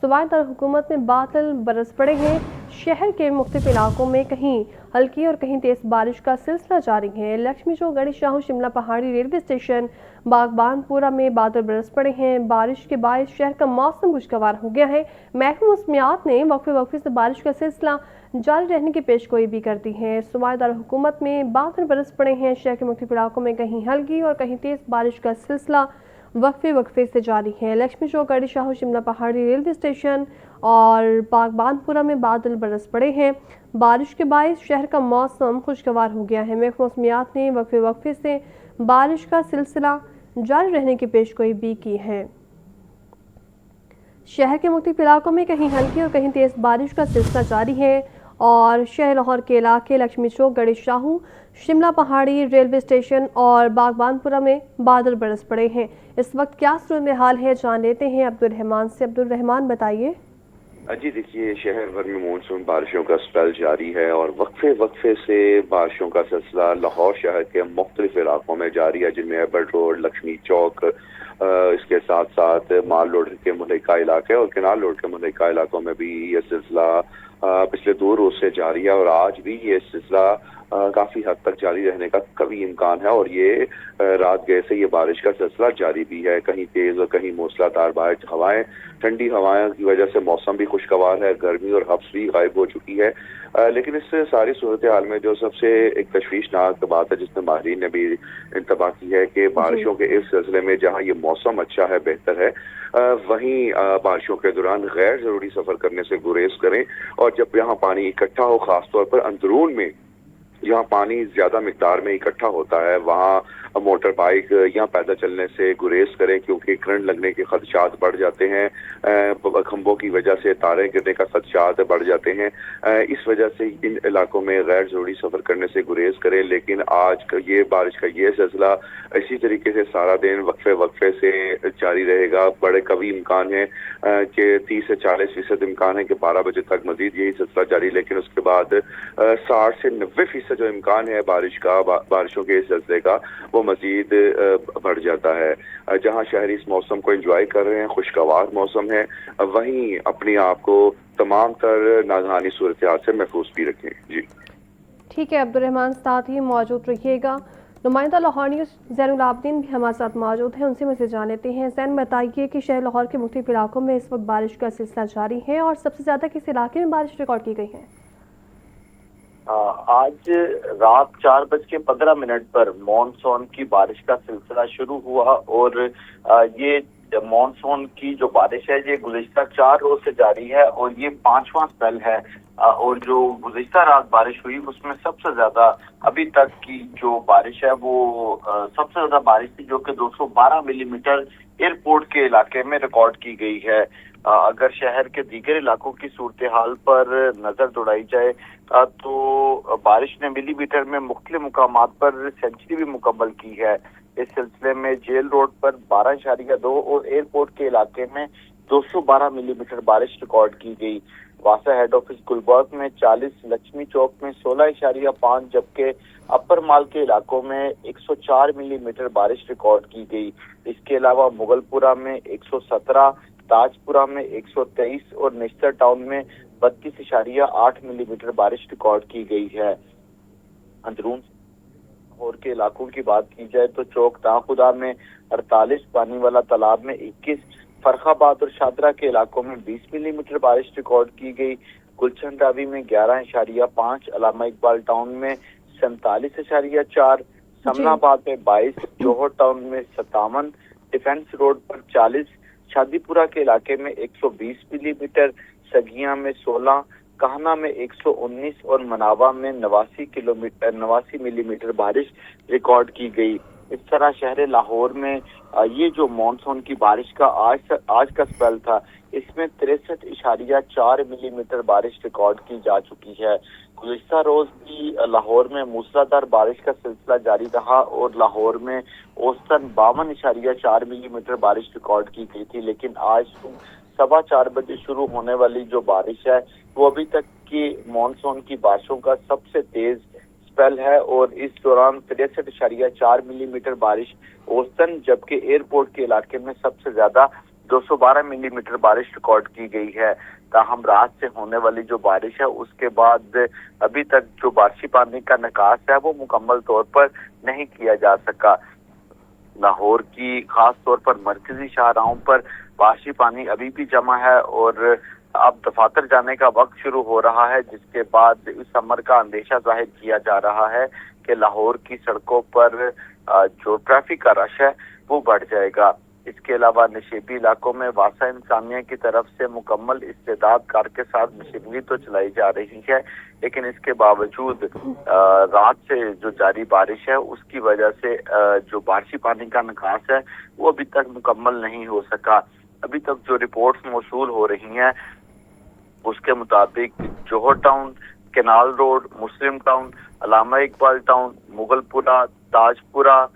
सूबाई दारकूमत में बादल बरस पड़े हैं। शहर के मुख्तलिफ इलाकों में कहीं हल्की और कहीं तेज बारिश का सिलसिला जारी है। लक्ष्मी चौक, गड़ी शाहू, शिमला पहाड़ी, रेलवे स्टेशन, बागबानपुरा में बादल बरस पड़े हैं। बारिश के बायस शहर का मौसम खुशगवार हो गया है। महकमा मौसमियात ने वक्फे से बारिश का सिलसिला जारी रहने की पेशगोई भी कर दी है। सूबाई दारकूमत में बादल बरस पड़े हैं। शहर के मुख्तलिफ इलाकों में कहीं हल्की और कहीं तेज बारिश का सिलसिला वक्फे से जारी है। लक्ष्मी चौक, गड़ी शाहू, शिमला पहाड़ी, रेलवे स्टेशन और बागबानपुरा में बादल बरस पड़े हैं। बारिश के बायस शहर का मौसम खुशगवार हो गया है। महकमा मौसमियात ने वक्फे से बारिश का सिलसिला जारी रहने की पेशगोई भी की है। शहर के मुख्तलिफ इलाकों में कहीं हल्की और कहीं तेज बारिश का सिलसिला जारी है और शहर लाहौर के इलाके लक्ष्मी चौक, गड़ी शाहू, शिमला पहाड़ी, रेलवे स्टेशन और बागबानपुरा में बादल बरस पड़े हैं। इस वक्त क्या सूरत हाल है, जान लेते हैं अब्दुल रहमान से। अब्दुल रहमान, बताइए। जी देखिए, शहर भर में मानसून बारिशों का स्पेल जारी है और वक्फे से बारिशों का सिलसिला लाहौर शहर के मुख्तलिफ इलाकों में जारी है, जिनमें एबर्ट रोड, लक्ष्मी चौक, इसके साथ साथ माल रोड के मुल्का इलाके और किनार रोड के मुल्का इलाकों में भी ये सिलसिला पिछले 2 रोज से जारी है और आज भी ये सिलसिला काफी हद तक जारी रहने का कभी इम्कान है और ये रात गए से ये बारिश का सिलसिला जारी भी है। कहीं तेज और कहीं मूसलाधार बारिश, हवाएं, ठंडी हवाएं की वजह से मौसम भी खुशगवार है, गर्मी और हब्स भी गायब हो चुकी है। लेकिन इस सारी सूरत हाल में जो सबसे एक तशवीशनाक बात है, जिसमें माहिरीन ने भी इंतबा की है कि बारिशों के इस सिलसिले में जहाँ ये मौसम अच्छा है, बेहतर है, वहीं बारिशों के दौरान गैर जरूरी सफर करने से गुरेज करें और जब यहाँ पानी इकट्ठा हो, खासतौर पर अंदरून में जहाँ पानी ज्यादा मिकदार में इकट्ठा होता है, वहाँ मोटर बाइक या पैदल चलने से गुरेज करें, क्योंकि करंट लगने के खदशात बढ़ जाते हैं। खंभों की वजह से तारें गिरने का खदशात बढ़ जाते हैं। इस वजह से इन इलाकों में गैर जरूरी सफर करने से गुरेज करें। लेकिन आज का ये बारिश का ये सिलसिला इसी तरीके से सारा दिन वक्फे से जारी रहेगा। बड़े कभी इम्कान है कि 30 से 40% इम्कान है कि 12 बजे तक मजीद यही सिलसिला जारी, लेकिन उसके बाद 60 से 90% जो इम्कान है बारिशों के इस सिलसिले का, वो मजीद बढ़ जाता है। जहां शहरी इस मौसम को एंजॉय कर रहे हैं, खुशगवार मौसम है, वहीं अपने आप को तमाम तर नागहानी सूरत हाल से महफूज भी रखें। जी ठीक है अब्दुल रहमान, साथ ही मौजूद रहिएगा। नुमाइंदा लाहौर न्यूज़ ज़ैनुल आबदीन भी हमारे साथ मौजूद हैं, उनसे मुझसे जान लेते हैं। ज़ैन, बताइए कि शहर लाहौर के मुख्तलिफ इलाकों में इस वक्त बारिश का सिलसिला जारी है और सबसे ज़्यादा किस इलाके में बारिश रिकॉर्ड की गई है? आज रात 4:15 पर मॉनसून की बारिश का सिलसिला शुरू हुआ और ये मॉनसून की जो बारिश है ये गुज़िश्ता 4 रोज से जारी है और ये 5वां स्पेल है। और जो गुज़िश्ता रात बारिश हुई उसमें सबसे ज्यादा अभी तक की जो बारिश है वो सबसे ज्यादा बारिश थी, जो कि 212 मिलीमीटर एयरपोर्ट के इलाके में रिकॉर्ड की गई है। अगर शहर के दीगर इलाकों की सूरत हाल पर नजर दौड़ाई जाए तो बारिश ने मिलीमीटर में मुख्तलिफ मुकामात पर सेंचुरी भी मुकम्मल की है। इस सिलसिले में जेल रोड पर 12.2 और एयरपोर्ट के इलाके में 212 मिलीमीटर बारिश रिकॉर्ड की गई। वासा हेड ऑफिस गुलबर्ग में 40, लक्ष्मी चौक में 16.5, जबकि अपर माल के इलाकों में 104 मिलीमीटर बारिश रिकॉर्ड की गई। इसके अलावा मुगलपुरा में 117, ताजपुरा में 123 और निश्तर टाउन में 32.8 मिलीमीटर बारिश रिकॉर्ड की गई है। अंदरून और के इलाकों की बात की जाए तो चौक ताखुदा में 48, पानी वाला तालाब में 21, फरखाबाद और शादरा के इलाकों में 20 मिलीमीटर बारिश रिकॉर्ड की गई। गुलशन रावी में 11.5, अलामा इकबाल टाउन में 47.4, समनाबाद में 22, जोहर टाउन में 57, डिफेंस रोड पर 40, शादीपुरा के इलाके में 120 मिलीमीटर, सगिया में 16, कहना में 119 और मनावा में 89 मिलीमीटर बारिश रिकॉर्ड की गई। इस तरह शहर लाहौर में ये जो मानसून की बारिश का आज का स्पेल था, इसमें 63.4 मिलीमीटर बारिश रिकॉर्ड की जा चुकी है। गुज़िश्ता रोज भी लाहौर में मूसलाधार बारिश का सिलसिला जारी रहा और लाहौर में औसतन 52.4 मिलीमीटर बारिश रिकॉर्ड की गई थी, लेकिन आज 4:15 बजे शुरू होने वाली जो बारिश है वो अभी तक की मानसून की बारिशों का सबसे तेज स्पेल है और इस दौरान 63.4 मिलीमीटर बारिश औसतन, जबकि एयरपोर्ट के इलाके में सबसे ज्यादा 212 मिलीमीटर बारिश रिकॉर्ड की गई है। ताहम रात से होने वाली जो बारिश है उसके बाद अभी तक जो बारिशी पानी का निकास है वो मुकम्मल तौर पर नहीं किया जा सका। लाहौर की खास तौर पर मरकजी शाहराहों पर बारिशी पानी अभी भी जमा है और अब दफातर जाने का वक्त शुरू हो रहा है, जिसके बाद इस समर का अंदेशा जाहिर किया जा रहा है कि लाहौर की सड़कों पर जो ट्रैफिक का रश है वो बढ़ जाएगा। इसके अलावा नशेबी इलाकों में वासा इंसानिया की तरफ से मुकम्मल इस्तेदाद कार के साथ मशीनरी तो चलाई जा रही है, लेकिन इसके बावजूद रात से जो जारी बारिश है उसकी वजह से जो बारिशी पानी का निकास है वो अभी तक मुकम्मल नहीं हो सका। अभी तक जो रिपोर्ट्स मौसूल हो रही हैं उसके मुताबिक जौहर टाउन, केनाल रोड, मुस्लिम टाउन, अलामा इकबाल टाउन, मुगलपुरा, ताजपुरा,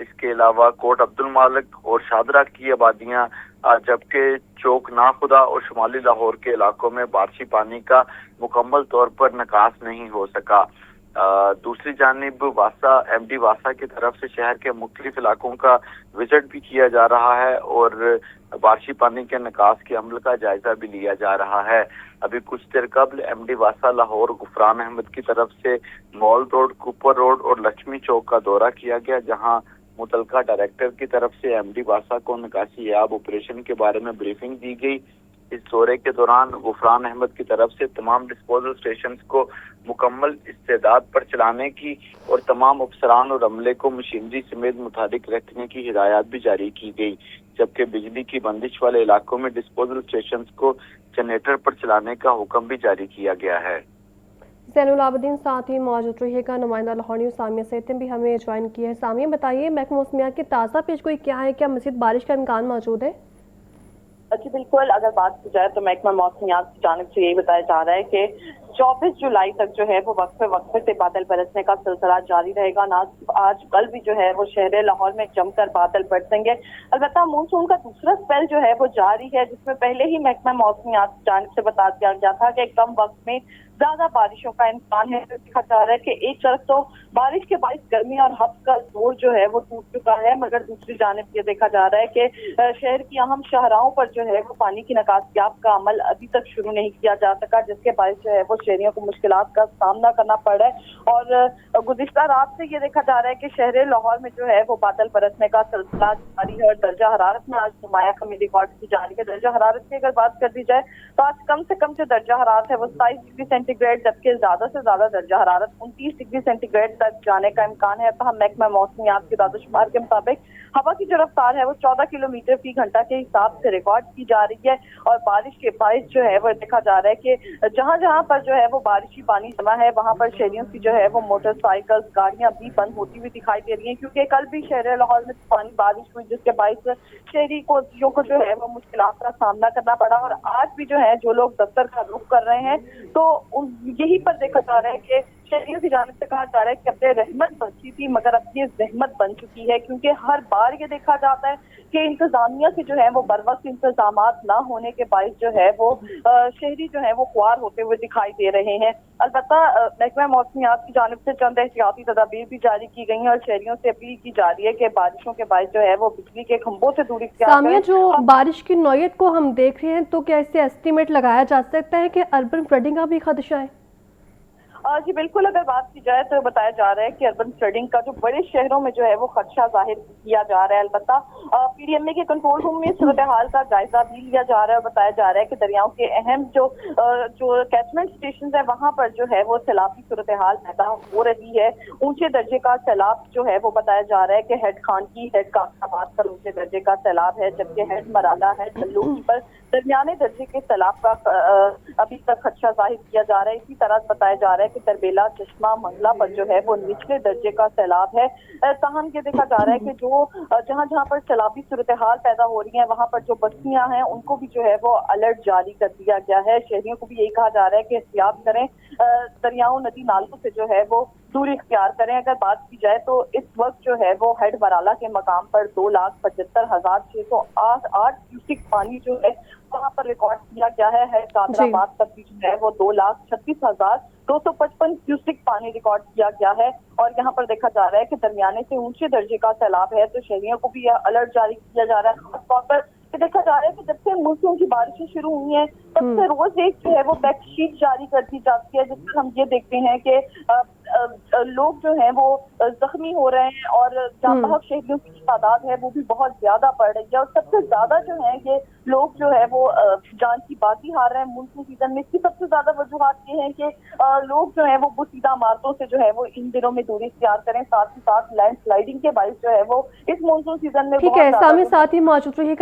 इसके अलावा कोट अब्दुल मालिक और शादरा की आबादियां, जबकि चौक नाखुदा और शुमाली लाहौर के इलाकों में बारिशी पानी का मुकम्मल तौर पर निकास नहीं हो सका। दूसरी जानिब वासा एमडी वासा की तरफ से शहर के मुख्तलिफ इलाकों का विजिट भी किया जा रहा है और बारिशी पानी के निकास के अमल का जायजा भी लिया जा रहा है। अभी कुछ देर कबल एमडी वासा लाहौर गुफरान अहमद की तरफ से मॉल रोड, कुपर रोड और लक्ष्मी चौक का दौरा किया गया, जहां मुतलका डायरेक्टर की तरफ से एमडी वासा को निकासी याब ऑपरेशन के बारे में ब्रीफिंग दी गई। इस दौरे के दौरान गुफरान अहमद की तरफ से तमाम डिस्पोजल स्टेशन को मुकम्मल इस्तेदाद पर चलाने की और तमाम अफसरान और अमले को मशीनरी समेत मुताबिक रखने की हिदायत भी जारी की गई, जबकि बिजली की बंदिश वाले इलाकों में डिस्पोजल स्टेशन को जनरेटर पर चलाने का हुक्म भी जारी किया गया है। ज़ैनुल आबिदीन साथ ही मौजूद रहिएगा। नुमाइंदा लाहौर न्यूज़ सामिया सैयद भी हमें ज्वाइन किया है। सामिया बताइए, महकमा मौसमियात की ताज़ा पेशगोई क्या है, क्या मज़ीद बारिश का इम्कान मौजूद है? जी बिल्कुल, अगर बात की जाए तो महकमा मौसमियात की जानिब से यही बताया जा रहा है कि 24 जुलाई तक जो है वो वक्फे से बादल बरसने का सिलसिला जारी रहेगा। आज कल भी जो है वो शहर लाहौर में जमकर बादल बरसेंगे। अलबत्ता मानसून का दूसरा स्पेल जो है वो जारी है, जिसमें पहले ही महकमा मौसमियात की जानिब से बता दिया गया था कि कम वक्त में ज्यादा बारिशों का इम्कान है। देखा जा रहा है कि एक तरफ तो बारिश के बायस गर्मी और हब्स का जोर जो है वो टूट चुका है, मगर दूसरी जानिब ये देखा जा रहा है कि शहर की अहम शाहराहों पर जो है वो पानी की निकासियाब का अमल अभी तक शुरू नहीं किया जा सका, जिसके बायस जो है वो शहरियों को मुश्किलात का सामना करना पड़ रहा है। और गुज़िश्ता रात से ये देखा जा रहा है कि शहर लाहौर में जो है वो बादल बरसने का सिलसिला जारी है और दर्जा हरारत में आज नुमाया कमी रिकॉर्ड की जा रही है। दर्जा हरारत की अगर बात कर दी जाए तो आज कम से कम जो दर्जा हरारत है वो 27 डिग्री सेंटीग्रेड, जबकि ज्यादा से ज्यादा दर्जा हरारत 29 डिग्री सेंटीग्रेड तक जाने का इम्कान है। तहम महकमा मौसमियात के दादोशुमार के मुताबिक हवा की जो रफ्तार है वो 14 किलोमीटर फी घंटा के हिसाब से रिकॉर्ड की जा रही है और बारिश के बायस जो है वो देखा जा रहा है कि जहां जहां पर जो है वो बारिशी पानी जमा है वहां पर शहरियों की जो है वो मोटरसाइकिल, गाड़ियां भी बंद होती हुई दिखाई दे रही हैं, क्योंकि कल भी शहर लाहौर में तूफानी बारिश हुई, जिसके बायस शहरी को जो है वो मुश्किलात का सामना करना पड़ा। और आज भी जो है जो लोग दफ्तर का रुख कर रहे हैं तो यही पर देखा जा रहा है कि शहरियों की जानिब से कहा जा रहा है कि अपने रहमत बची थी मगर अब ये जहमत बन चुकी है, क्योंकि हर बार ये देखा जाता है कि इंतजामिया के जो है वो बरवक्त इंतजामात ना होने के बायस जो है वो शहरी जो है वो ख्वार होते हुए दिखाई दे रहे हैं। अलबत्ता महकमा मौसमियात की जानिब से चंद एहतियाती तदाबीर भी जारी की गई हैं और शहरियों से अपील की जा रही है कि बारिशों के बायस जो है वो बिजली के खंभों से दूरी सामिया, जो बारिश की नौयत को हम देख रहे हैं तो क्या इससे एस्टीमेट लगाया जा सकता है कि अर्बन फ्लडिंग का भी खदशा है? जी बिल्कुल, अगर बात की जाए तो बताया जा रहा है कि अर्बन फ्लडिंग का जो बड़े शहरों में जो है वो खदशा जाहिर किया जा रहा है। अलबत्ता पीडीएमए के कंट्रोल रूम में सूरत हाल का जायजा भी लिया जा रहा है और बताया जा रहा है कि दरियाओं के अहम जो कैचमेंट स्टेशन है वहां पर जो है वो सैलाबी सूरत हाल पैदा हो रही है। ऊंचे दर्जे का सैलाब जो है वो बताया जा रहा है कि हेड खान की, हेड कासाबाद पर ऊंचे दर्जे का सैलाब है, जबकि हेड मराला है, जल्लूकी पर दरमियाने दर्जे के सैलाब का अभी तक खदशा जाहिर किया जा रहा है। इसी तरह बताया जा रहा है कि तरबेला, चश्मा, मंगला पर जो है वो निचले दर्जे का सैलाब है। ताहम ये देखा जा रहा है कि जो जहां जहां पर सैलाबी सूरत हाल पैदा हो रही है वहां पर जो बस्तियां हैं उनको भी जो है वो अलर्ट जारी कर दिया गया है। शहरियों को भी यही कहा जा रहा है कि एहतियात करें, दरियाओं, नदी नालों से जो है वो दूरी इख्तियार करें। अगर बात की जाए तो इस वक्त जो है वो हेड बराला के मकाम पर 2,75,608 क्यूसिक पानी जो है वहाँ पर रिकॉर्ड किया गया है। हेड कादराबाद पर भी जो है वो 2,36,255 क्यूसिक पानी रिकॉर्ड किया गया है और यहाँ पर देखा जा रहा है कि दरमियाने से ऊंचे दर्जे का सैलाब है, तो शहरियों को भी यह अलर्ट जारी किया जा रहा है। खासतौर पर देखा जा रहा है कि जब से मानसून की बारिशें शुरू हुई हैं तब से रोज एक जो है वो फैक्ट शीट जारी कर दी जाती है, जिसमें हम ये देखते हैं कि लोग जो हैं वो जख्मी हो रहे हैं और जान बहक शहीदों की तादाद है वो भी बहुत ज्यादा बढ़ रही है। और सबसे ज्यादा जो है ये लोग जो है वो जान की बाजी हार रहे हैं मानसून सीजन में। इसकी सबसे ज्यादा वजूहत ये है कि लोग जो है वो बुसीदा इमारतों से जो है वो इन दिनों में दूरी इख्तियार करें, साथ ही साथ लैंड स्लाइडिंग के बाइस जो है वो इस मानसून सीजन में ठीक है, सामने साथ ही मौजूद रहिएगा।